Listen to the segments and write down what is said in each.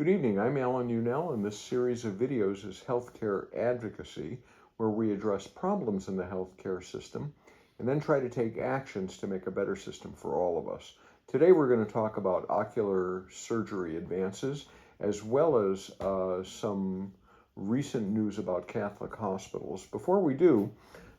Good evening, I'm Alan Unell, and this series of videos is Healthcare Advocacy, where we address problems in the healthcare system and then try to take actions to make a better system for all of us. Today we're going to talk about ocular surgery advances, as well as some recent news about Catholic hospitals. Before we do,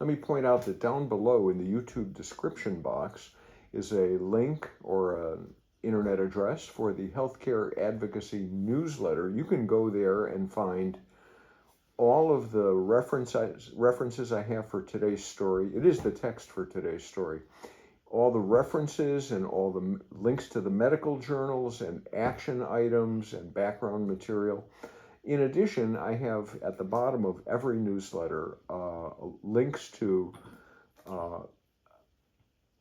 let me point out that down below in the YouTube description box is a link or an internet address for the Healthcare Advocacy newsletter. You can go there and find all of the references I have for today's story. It is the text for today's story. All the references and all the links to the medical journals and action items and background material. In addition, I have at the bottom of every newsletter links to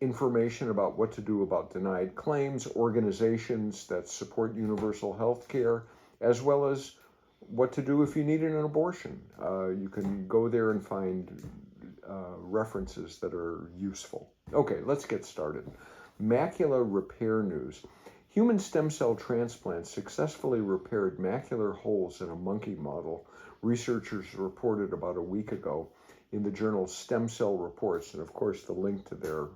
information about what to do about denied claims, organizations that support universal health care, as well as what to do if you need an abortion. You can go there and find references that are useful. Okay, let's get started. Macular repair news. Human stem cell transplants successfully repaired macular holes in a monkey model, researchers reported about a week ago in the journal Stem Cell Reports, and of course the link to their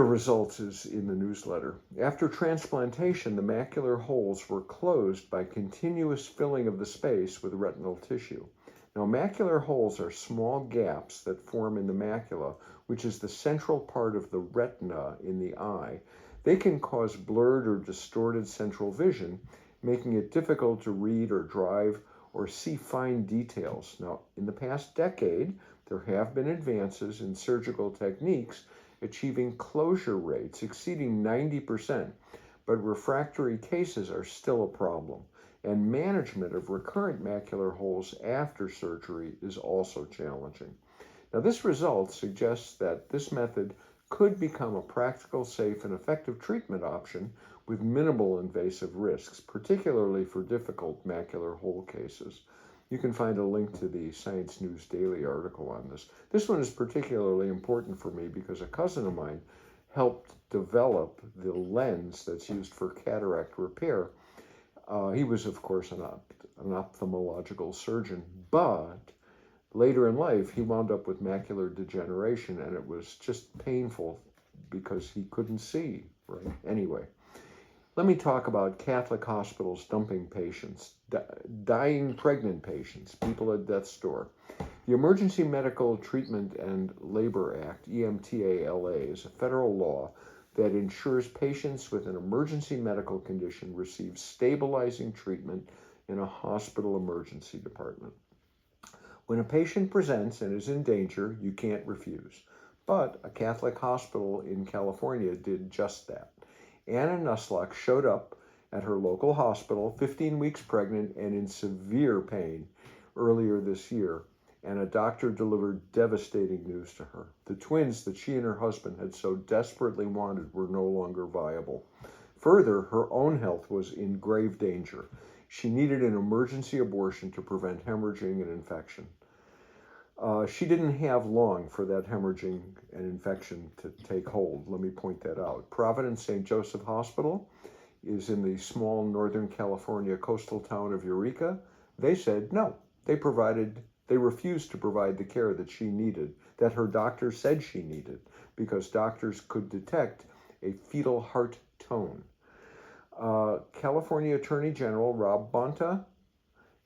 results is in the newsletter. After transplantation, the macular holes were closed by continuous filling of the space with retinal tissue. Now, macular holes are small gaps that form in the macula, which is the central part of the retina in the eye. They can cause blurred or distorted central vision, making it difficult to read or drive or see fine details. Now, in the past decade, there have been advances in surgical techniques achieving closure rates exceeding 90%, but refractory cases are still a problem, and management of recurrent macular holes after surgery is also challenging. Now, this result suggests that this method could become a practical, safe, and effective treatment option with minimal invasive risks, particularly for difficult macular hole cases. You can find a link to the Science News Daily article on this. This one is particularly important for me because a cousin of mine helped develop the lens that's used for cataract repair. He was, of course, an ophthalmological surgeon, but later in life, he wound up with macular degeneration, and it was just painful because he couldn't see, right? Anyway, let me talk about Catholic hospitals dumping patients, dying pregnant patients, people at death's door. The Emergency Medical Treatment and Labor Act, EMTALA, is a federal law that ensures patients with an emergency medical condition receive stabilizing treatment in a hospital emergency department. When a patient presents and is in danger, you can't refuse. But a Catholic hospital in California did just that. Anna Nuslock showed up at her local hospital, 15 weeks pregnant and in severe pain, earlier this year, and a doctor delivered devastating news to her. The twins that she and her husband had so desperately wanted were no longer viable. Further, her own health was in grave danger. She needed an emergency abortion to prevent hemorrhaging and infection. She didn't have long for that hemorrhaging and infection to take hold. Let me point that out. Providence St. Joseph Hospital is in the small Northern California coastal town of Eureka. They said no. They refused to provide the care that she needed, that her doctor said she needed, because doctors could detect a fetal heart tone. California Attorney General Rob Bonta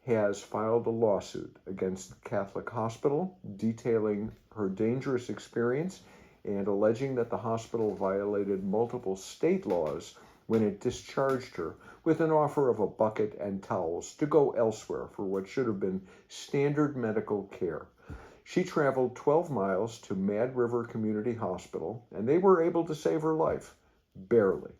has filed a lawsuit against the Catholic hospital, detailing her dangerous experience and alleging that the hospital violated multiple state laws when it discharged her with an offer of a bucket and towels to go elsewhere for what should have been standard medical care. She traveled 12 miles to Mad River Community Hospital, and they were able to save her life, barely.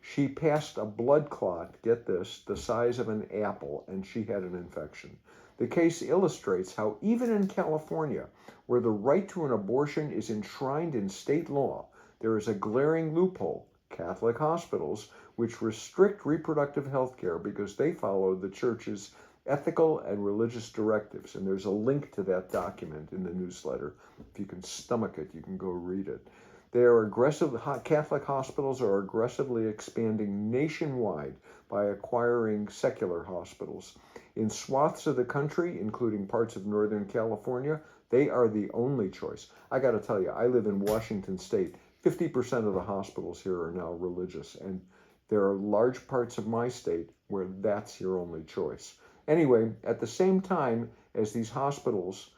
She passed a blood clot, get this, the size of an apple, and she had an infection. The case illustrates how even in California, where the right to an abortion is enshrined in state law, there is a glaring loophole. Catholic hospitals, which restrict reproductive health care because they follow the church's ethical and religious directives. And there's a link to that document in the newsletter. If you can stomach it, you can go read it. Catholic hospitals are aggressively expanding nationwide by acquiring secular hospitals. In swaths of the country, including parts of Northern California, they are the only choice. I got to tell you, I live in Washington State. 50% of the hospitals here are now religious, and there are large parts of my state where that's your only choice. Anyway, at the same time as these hospitals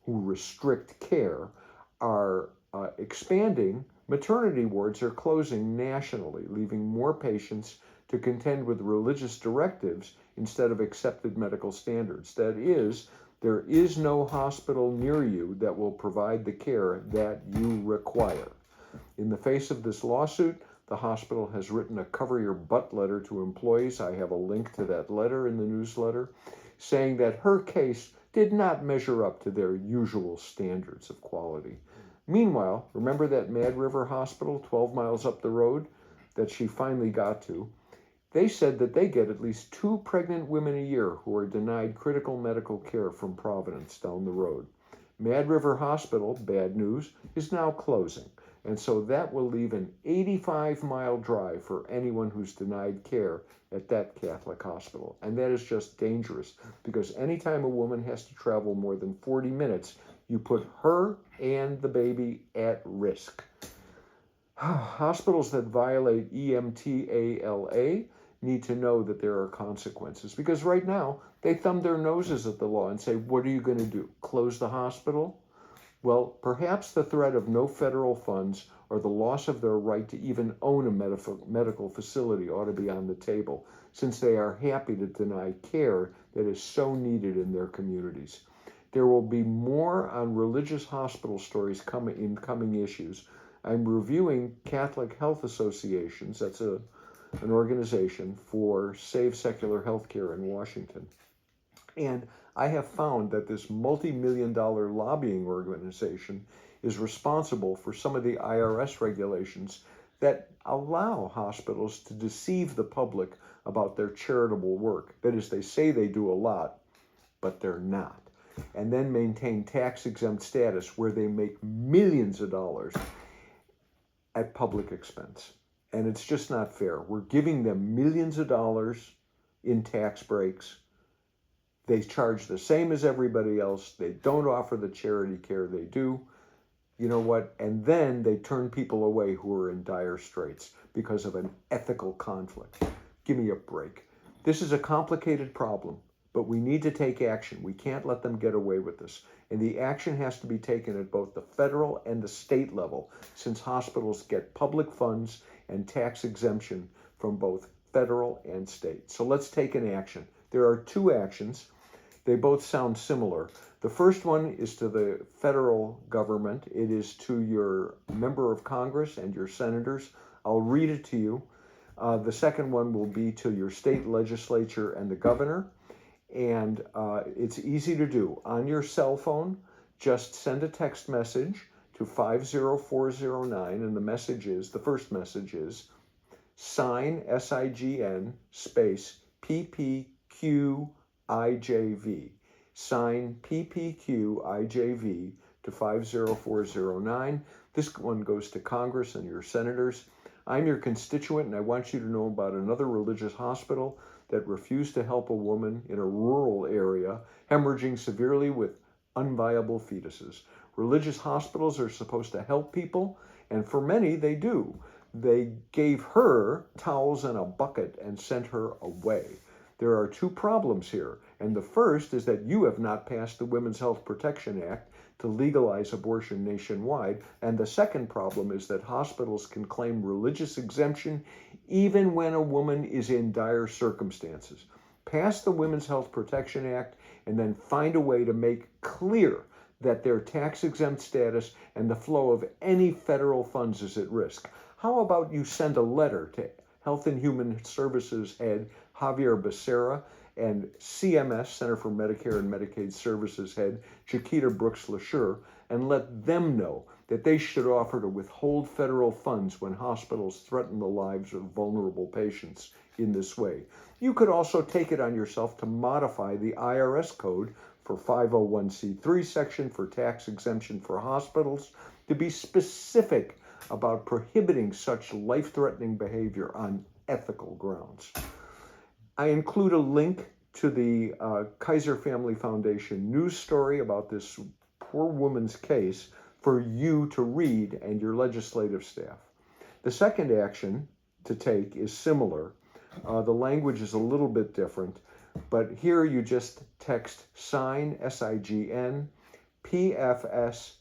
who restrict care are expanding, maternity wards are closing nationally, leaving more patients to contend with religious directives instead of accepted medical standards. That is, there is no hospital near you that will provide the care that you require. In the face of this lawsuit, the hospital has written a cover your butt letter to employees. I have a link to that letter in the newsletter, saying that her case did not measure up to their usual standards of quality. Meanwhile, remember that Mad River Hospital 12 miles up the road that she finally got to? They said that they get at least 2 pregnant women a year who are denied critical medical care from Providence down the road. Mad River Hospital, bad news, is now closing, and so that will leave an 85-mile drive for anyone who's denied care at that Catholic hospital. And that is just dangerous, because anytime a woman has to travel more than 40 minutes, you put her and the baby at risk. Hospitals that violate EMTALA need to know that there are consequences, because right now they thumb their noses at the law and say, what are you going to do? Close the hospital? Well, perhaps the threat of no federal funds or the loss of their right to even own a medical facility ought to be on the table, since they are happy to deny care that is so needed in their communities. There will be more on religious hospital stories in coming issues. I'm reviewing Catholic Health Associations, that's an organization for Save Secular Healthcare in Washington. And I have found that this multi-million-dollar lobbying organization is responsible for some of the IRS regulations that allow hospitals to deceive the public about their charitable work. That is, they say they do a lot, but they're not. And then maintain tax-exempt status where they make millions of dollars at public expense. And it's just not fair. We're giving them millions of dollars in tax breaks. They charge the same as everybody else. They don't offer the charity care they do. You know what? And then they turn people away who are in dire straits because of an ethical conflict. Give me a break. This is a complicated problem, but we need to take action. We can't let them get away with this. And the action has to be taken at both the federal and the state level, since hospitals get public funds and tax exemption from both federal and state. So let's take an action. There are 2 actions. They both sound similar. The first one is to the federal government. It is to your member of Congress and your senators. I'll read it to you. The second one will be to your state legislature and the governor. And it's easy to do. On your cell phone, just send a text message to 50409, and the first message is SIGN, SIGN, space PPQIJV. SIGN PPQIJV to 50409. This one goes to Congress and your senators. I'm your constituent, and I want you to know about another religious hospital that refused to help a woman in a rural area hemorrhaging severely with unviable fetuses. Religious hospitals are supposed to help people, and for many they do. They gave her towels and a bucket and sent her away. There are 2 problems here, and the first is that you have not passed the Women's Health Protection Act to legalize abortion nationwide, and the second problem is that hospitals can claim religious exemption even when a woman is in dire circumstances. Pass the Women's Health Protection Act and then find a way to make clear that their tax-exempt status and the flow of any federal funds is at risk. How about you send a letter to Health and Human Services head Javier Becerra and CMS, Center for Medicare and Medicaid Services head Chiquita Brooks-LaSure, and let them know that they should offer to withhold federal funds when hospitals threaten the lives of vulnerable patients in this way. You could also take it on yourself to modify the IRS code for 501c3 section for tax exemption for hospitals to be specific about prohibiting such life-threatening behavior on ethical grounds. I include a link to the Kaiser Family Foundation news story about this poor woman's case for you to read and your legislative staff. The second action to take is similar. The language is a little bit different, but here you just text SIGN, S-I-G-N, PFSKFD,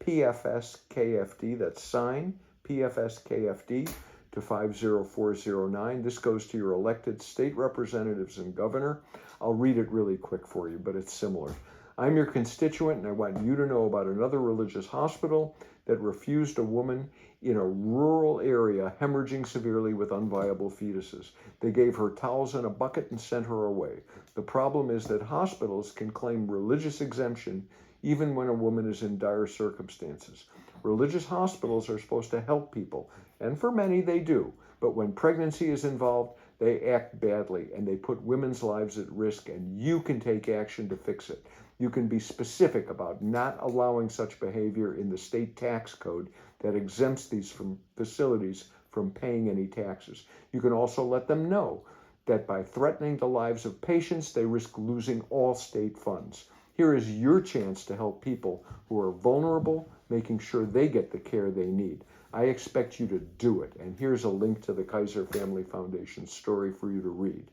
PFSKFD, that's SIGN PFSKFD, to 50409. This goes to your elected state representatives and governor. I'll read it really quick for you, but it's similar. I'm your constituent, and I want you to know about another religious hospital that refused a woman in a rural area hemorrhaging severely with unviable fetuses. They gave her towels in a bucket and sent her away. The problem is that hospitals can claim religious exemption even when a woman is in dire circumstances. Religious hospitals are supposed to help people, and for many they do, but when pregnancy is involved, they act badly and they put women's lives at risk, and you can take action to fix it. You can be specific about not allowing such behavior in the state tax code that exempts these facilities from paying any taxes. You can also let them know that by threatening the lives of patients, they risk losing all state funds. Here is your chance to help people who are vulnerable, making sure they get the care they need. I expect you to do it, and here's a link to the Kaiser Family Foundation story for you to read.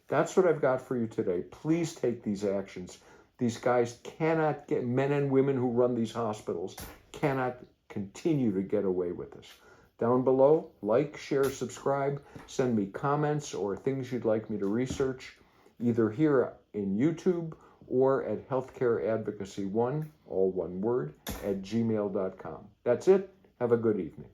That's what I've got for you today. Please take these actions. These guys cannot get, men and women who run these hospitals cannot continue to get away with this. Down below, like, share, subscribe, send me comments or things you'd like me to research, either here in YouTube or at Healthcare Advocacy 1, all one word, @gmail.com. That's it. Have a good evening.